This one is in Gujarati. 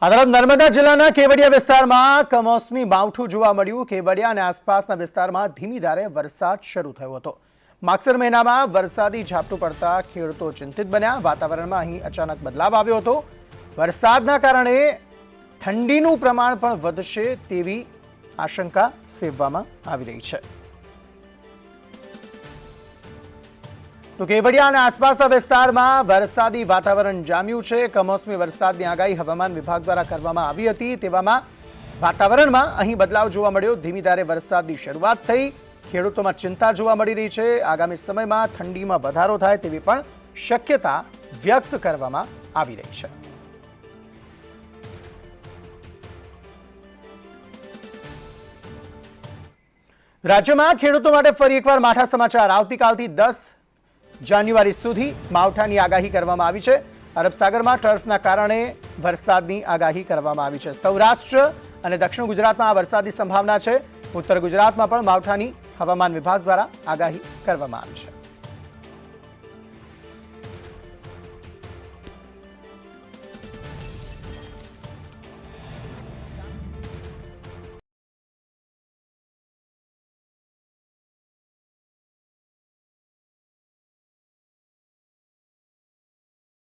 આ તરફ નર્મદા જિલ્લાના કેવડિયા વિસ્તારમાં કમોસમી માવઠું જોવા મળ્યું। કેવડિયા અને આસપાસના વિસ્તારમાં ધીમી ધારે વરસાદ શરૂ થયો હતો। માગસર મહિનામાં વરસાદી ઝાપટું પડતા ખેડૂતો ચિંતિત બન્યા। વાતાવરણમાં અહીં અચાનક બદલાવ આવ્યો હતો। વરસાદના કારણે ઠંડીનું પ્રમાણ પણ વધશે તેવી આશંકા સેવવામાં આવી રહી છે। તો કેવડિયા અને આસપાસના વિસ્તારમાં વરસાદી વાતાવરણ જામ્યું છે। કમોસમી વરસાદની આગાહી હવામાન વિભાગ દ્વારા કરવામાં આવી હતી। તેવામાં વાતાવરણમાં અહીં બદલાવ જોવા મળ્યો। ધીમી ધારે વરસાદની શરૂઆત થઈ। ખેડૂતોમાં ચિંતા જોવા મળી રહી છે। આગામી સમયમાં ઠંડીમાં વધારો થાય તેવી પણ શક્યતા વ્યક્ત કરવામાં આવી રહી છે। રાજ્યમાં ખેડૂતો માટે ફરી એકવાર માઠા સમાચાર। આવતીકાલથી 10 જાન્યુઆરી સુધી માવઠાની આગાહી કરવામાં આવી છે। અરબ સાગરમાં ટર્ફના કારણે વરસાદની આગાહી કરવામાં આવી છે। સૌરાષ્ટ્ર અને દક્ષિણ ગુજરાતમાં આ વરસાદની સંભાવના છે। ઉત્તર ગુજરાતમાં પણ માવઠાની હવામાન વિભાગ દ્વારા આગાહી કરવામાં આવી છે।